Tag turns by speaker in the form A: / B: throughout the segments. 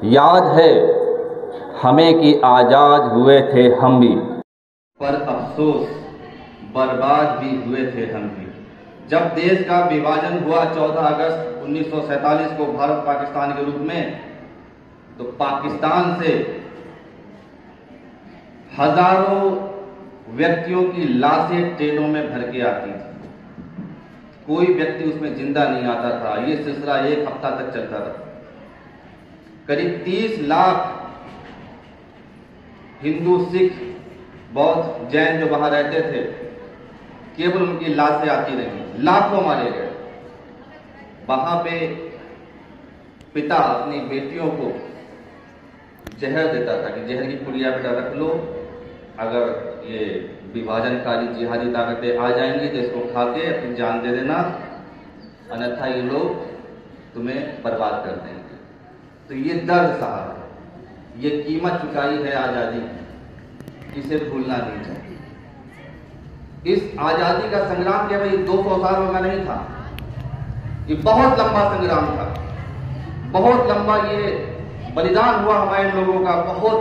A: याद है हमें कि आज़ाद हुए थे हम भी, पर अफसोस बर्बाद भी हुए थे हम भी। जब देश का विभाजन हुआ 14 अगस्त 1947 को भारत पाकिस्तान के रूप में, तो पाकिस्तान से हजारों व्यक्तियों की लाशें ट्रेनों में भर के आती थी। कोई व्यक्ति उसमें जिंदा नहीं आता था। ये सिलसिला 1 हफ्ता तक चलता रहा। करीब 30 लाख हिंदू, सिख, बौद्ध, जैन जो वहां रहते थे, केवल उनकी लाशें आती रही। लाखों मारे गए। वहां पे पिता अपनी बेटियों को जहर देता था कि जहर की पुड़िया बेटा रख लो, अगर ये विभाजनकारी जिहादी ताकतें आ जाएंगी तो इसको खा के अपनी जान दे देना, अन्यथा ये लोग तुम्हें बर्बाद कर देंगे। तो ये दर्द सहा है, ये कीमत चुकाई है आज़ादी की, इसे भूलना नहीं चाहिए। इस आज़ादी का संग्राम केवल 200 सालों का नहीं था, ये बहुत लंबा संग्राम था। बहुत लंबा ये बलिदान हुआ हमारे लोगों का, बहुत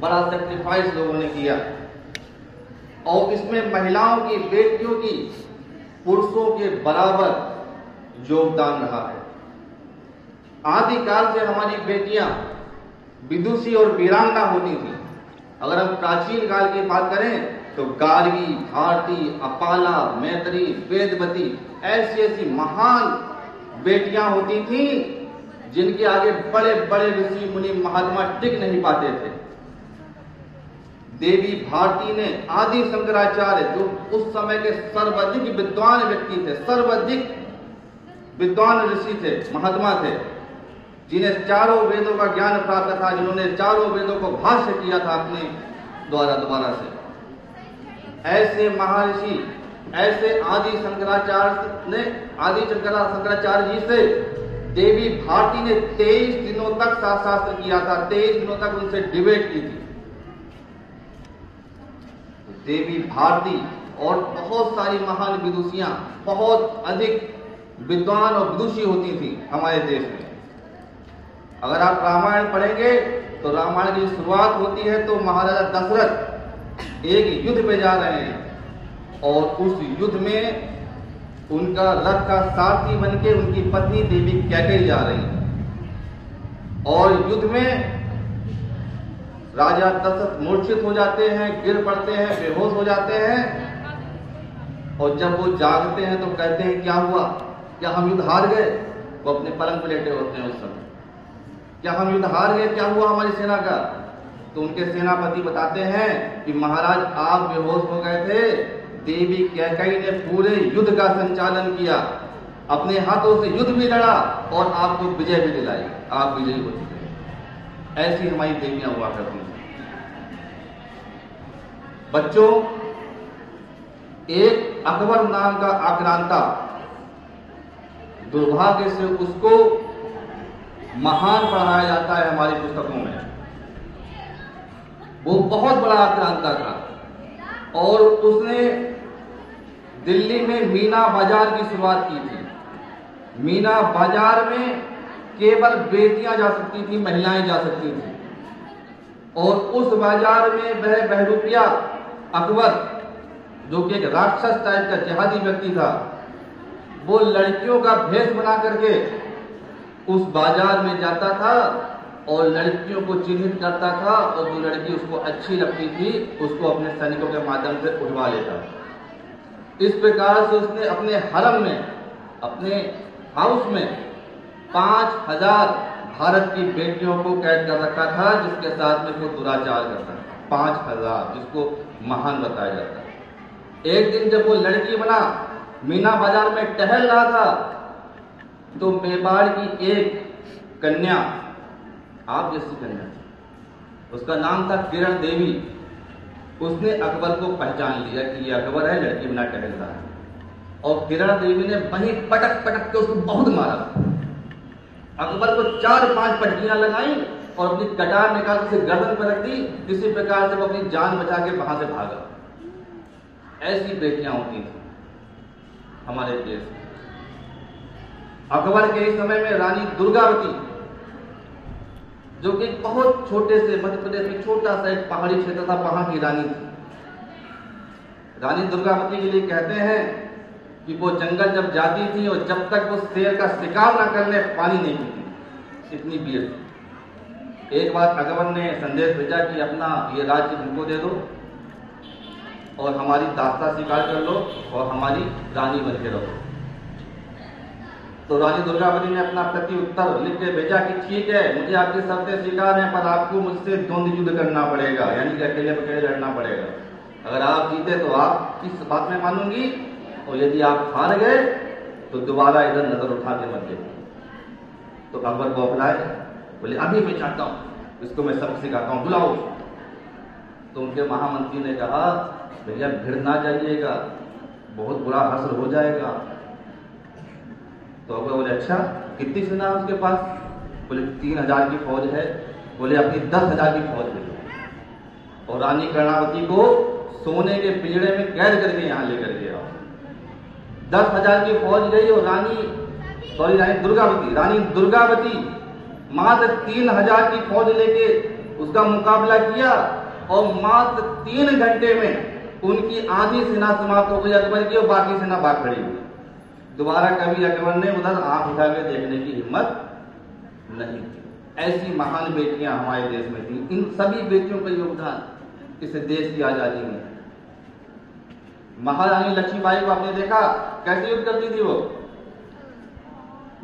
A: बड़ा सेक्रीफाइस लोगों ने किया। और इसमें महिलाओं की, बेटियों की पुरुषों के बराबर योगदान रहा है। आदिकाल से हमारी बेटियां विदुषी और वीरांगना होती थी। अगर हम प्राचीन काल की बात करें तो गार्गी, भारती, अपाला, मैत्री, वेदवती, ऐसी ऐसी महान बेटियां होती थी जिनके आगे बड़े बड़े ऋषि मुनि महात्मा टिक नहीं पाते थे। देवी भारती ने आदि शंकराचार्य, जो उस समय के सर्वाधिक विद्वान व्यक्ति थे, सर्वाधिक विद्वान ऋषि थे, महात्मा थे, जिन्हें चारों वेदों का ज्ञान प्राप्त था, जिन्होंने चारों वेदों को भाष्य किया था अपने द्वारा दोबारा से, ऐसे महर्षि, ऐसे आदि शंकराचार्य जी से देवी भारती ने 23 दिनों तक शास्त्र किया था। 23 दिनों तक उनसे डिबेट की थी। देवी भारती और बहुत सारी महान विदुषियां, बहुत अधिक विद्वान और विदुषी होती थी हमारे देश में। अगर आप रामायण पढ़ेंगे तो रामायण की शुरुआत होती है तो महाराजा दशरथ एक युद्ध पे जा रहे हैं और उस युद्ध में उनका रथ का सारथी बनके उनकी पत्नी देवी कैकेयी जा रही है। और युद्ध में राजा दशरथ मूर्छित हो जाते हैं, गिर पड़ते हैं, बेहोश हो जाते हैं। और जब वो जागते हैं तो कहते हैं क्या हुआ, क्या हम युद्ध हार गए? वो अपने पलंग पर लेटे होते हैं उस समय। क्या हम युद्ध हार गए? क्या हुआ हमारी सेना का? तो उनके सेनापति बताते हैं कि महाराज आप बेहोश हो गए थे, देवी कैकेयी ने पूरे युद्ध का संचालन किया, अपने हाथों से युद्ध भी लड़ा और आपको विजय भी दिलाई, आप विजयी हो चुके। ऐसी हमारी देवियां हुआ करती थी। बच्चों, एक अकबर नाम का आक्रांता, दुर्भाग्य से उसको महान पढ़ाया जाता है हमारी पुस्तकों में। वो बहुत बड़ा आक्रांता था और उसने दिल्ली में मीना बाजार की शुरुआत की थी। मीना बाजार में केवल बेटियां जा सकती थी, महिलाएं जा सकती थी। और उस बाजार में वह बहरूपिया अकबर, जो कि एक राक्षस टाइप का जिहादी व्यक्ति था, वो लड़कियों का भेष बना करके उस बाजार में जाता था और लड़कियों को चिन्हित करता था और जो लड़की उसको अच्छी लगती थी उसको अपने सैनिकों के माध्यम से उठवा लेता था। इस प्रकार से उसने अपने हरम में, अपने हाउस में 5000 भारत की बेटियों को कैद कर रखा था, जिसके साथ में वो दुराचार करता था। 5000, जिसको महान बताया जाता है। एक दिन जब वो लड़की बना मीना बाजार में टहल रहा था तो मेवाड़ की एक कन्या, आप जैसी कन्या, उसका नाम था किरण देवी, उसने अकबर को पहचान लिया कि ये अकबर है, लड़की बना टहल रहा है। और किरण देवी ने वहीं पटक पटक के उसको बहुत मारा। अकबर को 4-5 पट्टियां लगाई और अपनी कटार निकाल के गर्दन पर रख दी। इसी प्रकार से वो अपनी जान बचा के वहां से भागा। ऐसी बेटियां होती थी हमारे देश में। अकबर के इस समय में रानी दुर्गावती जो कि बहुत छोटे से मध्य प्रदेश में छोटा सा एक पहाड़ी क्षेत्र था, वहां की रानी थी। रानी दुर्गावती के लिए कहते हैं कि वो जंगल जब जाती थी और जब तक वो शेर का शिकार ना कर ले पानी नहीं पीती, इतनी वीर थी। एक बार अकबर ने संदेश भेजा कि अपना ये राज्य हमको दे दो और हमारी दास्ता स्वीकार कर लो और हमारी रानी बन के रहो। तो रानी दुर्गावती ने अपना प्रति उत्तर लिख के भेजा कि ठीक है, मुझे आपकी शर्तें स्वीकार हैं, पर आपको मुझसे द्वंद्व युद्ध करना पड़ेगा, यानी कि अकेले अकेले लड़ना पड़ेगा। अगर आप जीते तो आप किस बात में मानूंगी, और यदि आप हार गए तो दोबारा इधर नजर उठा के मत देखो। तो अकबर को अपनाए, बोले अभी मैं चाहता हूँ, इसको मैं सबक सिखाता हूँ, बुलाओ। तो उनके महामंत्री ने कहा भैया भिड़ ना जाइएगा, बहुत बुरा असर हो जाएगा। तो अकबर बोले अच्छा कितनी सेना है उसके पास? बोले 3000 की फौज है। बोले अपनी 10,000 की फौज ले लो और रानी कर्णावती को सोने के पिंजरे में कैद करके यहां लेकर के आओ। 10,000 की फौज गई और रानी दुर्गावती मात्र 3000 की फौज लेके उसका मुकाबला किया और मात्र 3 घंटे में उनकी आधी सेना समाप्त हो गई अकबर की और बाकी सेना भाग खड़ी हुई। दोबारा कभी अकबर ने उधर आंख उठा के देखने की हिम्मत नहीं थी। ऐसी महान बेटियां हमारे देश में थी। इन सभी बेटियों का योगदान इस देश की आजादी में। महारानी लक्ष्मीबाई को आपने देखा कैसे युद्ध करती थी। वो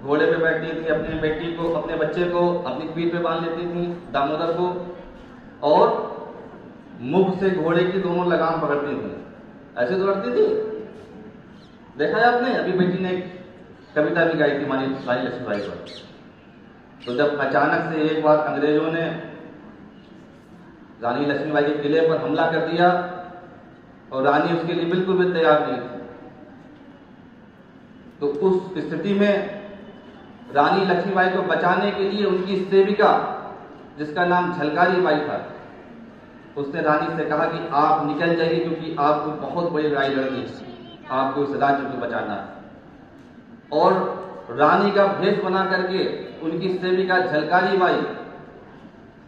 A: घोड़े पे बैठती थी, अपनी बेटी को, अपने बच्चे को अपनी पीठ पे बांध लेती थी, दामोदर को, और मुख से घोड़े की दोनों लगाम पकड़ती थी। ऐसे तो करती थी। देखा है आपने? अभी बेटी ने कविता भी गाई थी रानी लक्ष्मीबाई पर। तो जब अचानक से एक बार अंग्रेजों ने रानी लक्ष्मीबाई के किले पर हमला कर दिया और रानी उसके लिए बिल्कुल भी तैयार नहीं थी, तो उस स्थिति में रानी लक्ष्मीबाई को बचाने के लिए उनकी सेविका, जिसका नाम झलकारी बाई था, उसने रानी से कहा कि आप निकल जाइए क्योंकि आपको बहुत बड़ी लड़ाई लड़नी है, आपको इस राज्य को बचाना है। और रानी का भेष बना करके उनकी सेविका झलकारी बाई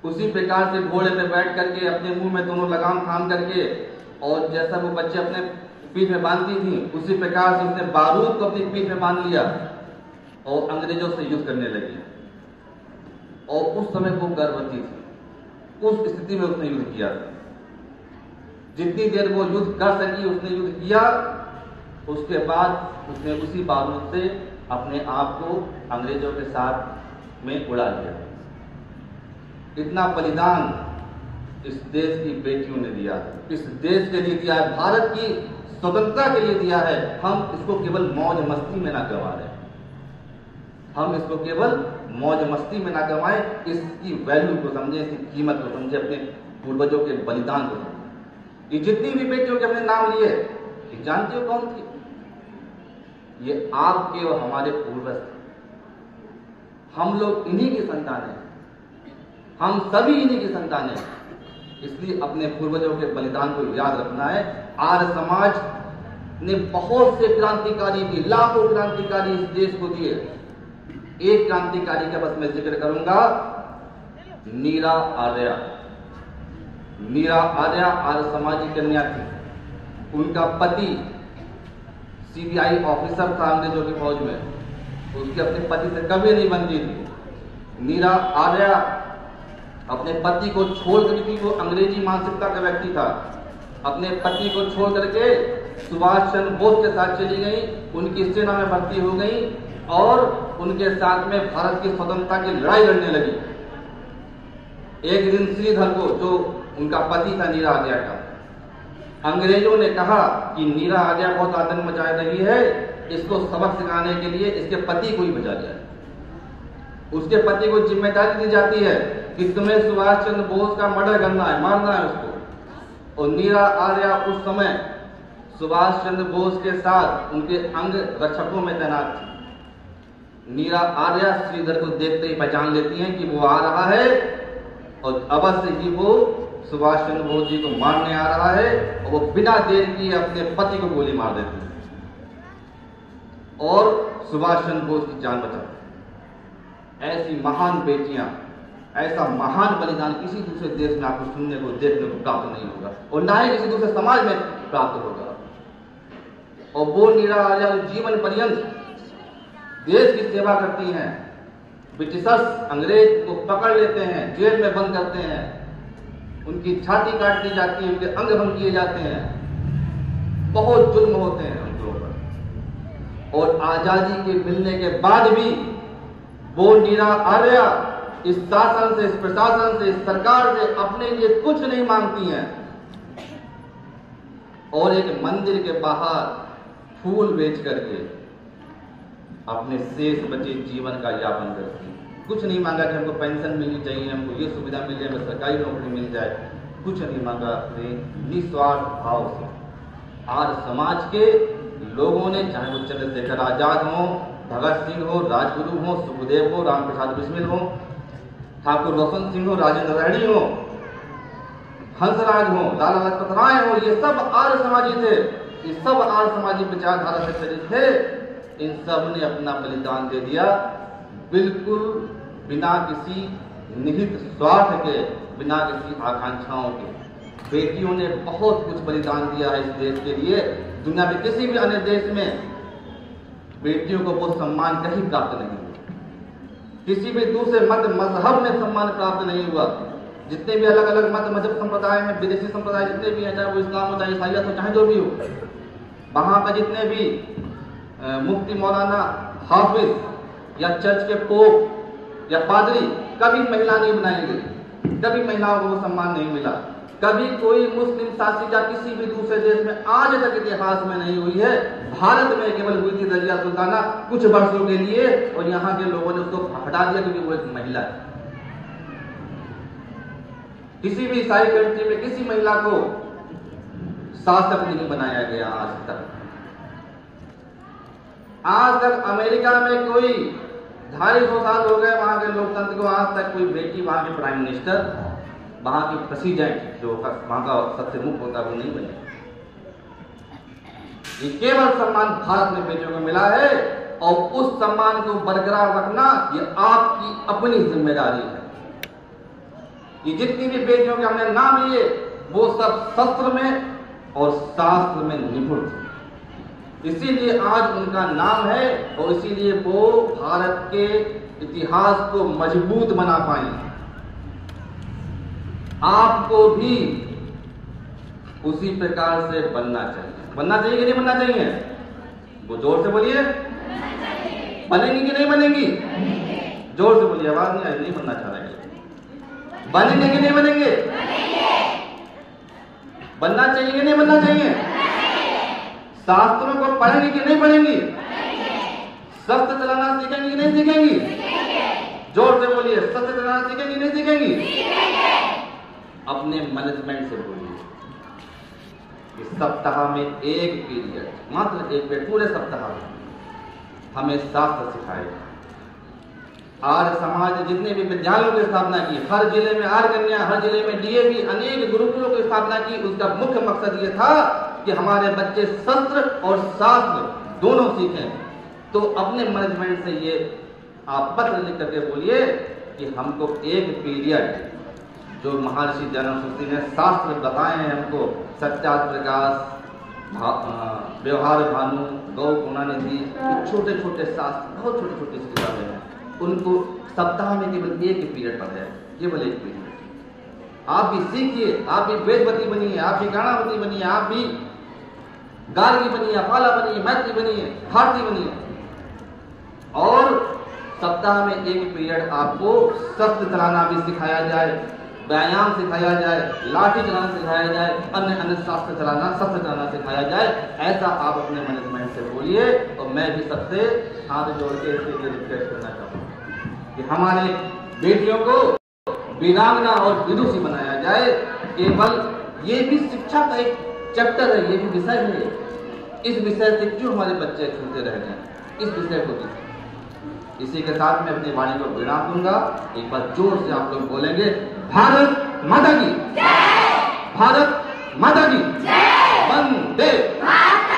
A: उसी प्रकार से घोड़े पे बैठ करके अपने मुंह में दोनों लगाम थाम करके, और जैसा वो बच्चे अपने पीठ में बांधती थी उसी प्रकार से उसने बारूद को अपनी पीठ में बांध लिया और अंग्रेजों से युद्ध करने लगी। और उस समय वो गर्भवती थी। उस स्थिति में उसने युद्ध किया। जितनी देर वो युद्ध कर सकी उसने युद्ध किया। उसके बाद उसने उसी बारूद से अपने आप को अंग्रेजों के साथ में उड़ा दिया। इतना बलिदान इस देश की बेटियों ने दिया, इस देश के लिए दिया है, भारत की स्वतंत्रता के लिए दिया है। हम इसको केवल मौज मस्ती में ना गंवा रहे, हम इसको केवल मौज मस्ती में ना गंवाएं, इसकी वैल्यू को समझें, इसकी कीमत को समझें, अपने पूर्वजों के बलिदान को समझें। ये जितनी भी बेटियों के अपने नाम लिए, जानते हो कौन थी? ये आपके और हमारे पूर्वज थे। हम लोग इन्हीं की संतान हैं, हम सभी इन्हीं की संतान हैं। इसलिए अपने पूर्वजों के बलिदान को याद रखना है। आर्य समाज ने बहुत से क्रांतिकारी दिए, लाखों क्रांतिकारी इस देश को दिए। एक क्रांतिकारी का बस मैं जिक्र करूंगा, नीरा आर्या। नीरा आर्या आर्य समाज की कन्या थी। उनका पति सीबीआई ऑफिसर था अंग्रेजों की फौज में। उसके अपने पति से कभी नहीं बनती थी। नीरा आर्या अपने पति को छोड़ करके, वो अंग्रेजी मानसिकता का व्यक्ति था, अपने पति को छोड़ करके सुभाष चंद्र बोस के साथ चली गई, उनकी सेना में भर्ती हो गई और उनके साथ में भारत की स्वतंत्रता की लड़ाई लड़ने लगी। एक दिन श्रीधर को, जो उनका पति था नीरा आर्या का, अंग्रेजों ने कहा कि नीरा आर्या बहुत आतंक मचा रही है, इसको सबक सिखाने के लिए इसके पति को ही बचा दिया। उसके पति को जिम्मेदारी दी जाती है कि तुम्हें सुभाष चंद्र बोस का मर्डर करना है, मारना है उसको। और नीरा आर्या उस समय सुभाष चंद्र बोस के साथ उनके अंग रक्षकों में तैनात थी। नीरा आर्या श्रीधर को देखते ही पहचान लेती हैं कि वो आ रहा है और अवश्य ही वो सुभाष चंद्र बोस जी को मारने आ रहा है, और वो बिना देर किए अपने पति को गोली मार देती है और सुभाष चंद्र बोस की जान बचाती है। ऐसी महान बेटियां ऐसा महान बलिदान किसी दूसरे देश में आपको सुनने को, देखने को प्राप्त नहीं होगा, और ना ही किसी दूसरे समाज में प्राप्त होगा। और वो निराला जीवन पर्यंत देश की सेवा करती हैं। ब्रिटिशर्स अंग्रेज को पकड़ लेते हैं, जेल में बंद करते हैं, उनकी छाती काट दी जाती है, उनके अंग भंग किए जाते हैं, बहुत जुल्म होते हैं उनके ऊपर। और आजादी के मिलने के बाद भी वो नीरा आर्या इस शासन से, इस प्रशासन से, इस सरकार से अपने लिए कुछ नहीं मांगती हैं, और एक मंदिर के बाहर फूल बेच करके अपने शेष बचे जीवन का यापन करती हैं। कुछ नहीं मांगा कि हमको पेंशन मिलनी चाहिए, हमको ये सुविधा मिल जाए, हमें सरकारी नौकरी मिल जाए, कुछ नहीं मांगा। निस्वार्थ भाव से आज समाज के लोगों ने, चाहे वो चंद्रशेखर आजाद हो, भगत सिंह हो, राजगुरु हो, सुखदेव हो, राम प्रसाद बिस्मिल हो, ठाकुर रोशन सिंह हो, राजेंद्र रेड्डी हो, हंसराज हो, लाला लाजपत राय हो, ये सब आर्य समाजी थे, ये सब आर्य समाजी विचारधारा से चलित थे। इन सब ने अपना बलिदान दे दिया, बिल्कुल बिना किसी निहित स्वार्थ के, बिना किसी आकांक्षाओं के। बेटियों ने बहुत कुछ बलिदान दिया है इस देश के लिए। दुनिया में किसी भी अन्य देश में बेटियों को वो सम्मान कहीं प्राप्त नहीं हुआ, किसी भी दूसरे मत मजहब में सम्मान प्राप्त नहीं हुआ। जितने भी अलग अलग मत मजहब संप्रदाय में, विदेशी संप्रदाय जितने भी हैं, चाहे वो इस्लाम हो, चाहे ईसाइयत हो, चाहे जो भी हो, वहां का जितने भी मुफ्ती, मौलाना, हाफिज या चर्च के पोप या पादरी कभी महिला नहीं बनाई गई, कभी महिलाओं को सम्मान नहीं मिला। कभी कोई मुस्लिम शासित या किसी भी दूसरे देश में आज तक इतिहास में नहीं हुई है। भारत में केवल हुई थी रजिया सुल्ताना कुछ वर्षों के लिए, और यहाँ के लोगों ने उसको हटा दिया क्योंकि वो एक महिला है। किसी भी ईसाई कंट्री में किसी महिला को शासक नहीं बनाया गया आज तक। आज तक अमेरिका में कोई 250 साल हो गए वहां के लोकतंत्र को, आज तक कोई बेटी वहां के प्राइम मिनिस्टर, वहां की प्रेसिडेंट जो वहां का सबसे मुख्य होता है वो नहीं बने। ये केवल सम्मान भारत में बेटियों को मिला है, और उस सम्मान को बरकरार रखना ये आपकी अपनी जिम्मेदारी है। ये जितनी भी बेटियों के हमने नाम लिए वो सब शस्त्र में और शास्त्र में निपुण थे, इसीलिए आज उनका नाम है, और इसीलिए वो भारत के इतिहास को मजबूत बना पाए। आपको भी उसी प्रकार से बनना चाहिए। बनना चाहिए कि नहीं बनना चाहिए? वो जोर से बोलिए। बनेंगी कि नहीं बनेंगी? जोर से बोलिए, आवाज नहीं आई, नहीं बनना चाह रहे। बनेंगे कि नहीं बनेंगे? बनना चाहिए कि नहीं बनना चाहिए? शास्त्रों को पढ़ेंगे कि नहीं पढ़ेंगी? शस्त्र चलाना सीखेंगी कि नहीं सीखेंगी? जोर से बोलिए, शस्त्र चलाना सीखेंगी कि नहीं सीखेंगी? अपने मैनेजमेंट से बोलिए। इस सप्ताह में एक पीरियड, मात्र एक पीरियड, पूरे सप्ताह में हमें शास्त्र सिखाएगा। आर्य समाज ने जितने भी विद्यालयों की स्थापना की, हर जिले में आर्य कन्या, हर जिले में डीएवी, अनेक गुरुकुलों की स्थापना की, उसका मुख्य मकसद ये था कि हमारे बच्चे शस्त्र और शास्त्र दोनों सीखें। तो अपने मैनेजमेंट से ये आप पत्र लिख करके बोलिए कि हमको एक पीरियड, जो महर्षि दयानंद सरस्वती ने शास्त्र बताए हैं हमको, सत्यार्थ प्रकाश, व्यवहार भानु, गौ करुणानिधि, छोटे छोटे शास्त्र, बहुत छोटी छोटी किताबें हैं, उनको सप्ताह में केवल एक पीरियड पढ़े, केवल एक पीरियड। आप भी सीखिए, आप भी वेदवती बनिए, आप भी गाणावती बनिए, आप भी गार्गी बनिए, अपाला बनिए, मैत्री बनिए, भारती बनिए, और सप्ताह में एक पीरियड आपको शस्त्र चलाना भी सिखाया जाए, व्यायाम सिखाया जाए, लाठी चलाना सिखाया जाए, अन्य अन्य शस्त्र चलाना सिखाया जाए। ऐसा आप अपने मैनेजमेंट से बोलिए। और मैं भी सबसे हाथ जोड़ के इसके लिए रिक्वेस्ट करना चाहूँगा कि हमारे बेटियों को वीरांगना और विदुषी बनाया जाए। केवल ये भी शिक्षा का एक चैप्टर है, ये भी विषय है। इस विषय से क्यों हमारे बच्चे छूटे रह गए? इस विषय को भी। इसी के साथ मैं अपनी वाणी को विराम दूंगा। एक बार जोर से आप लोग बोलेंगे, भारत माता की जय, भारत माता की जय, वंदे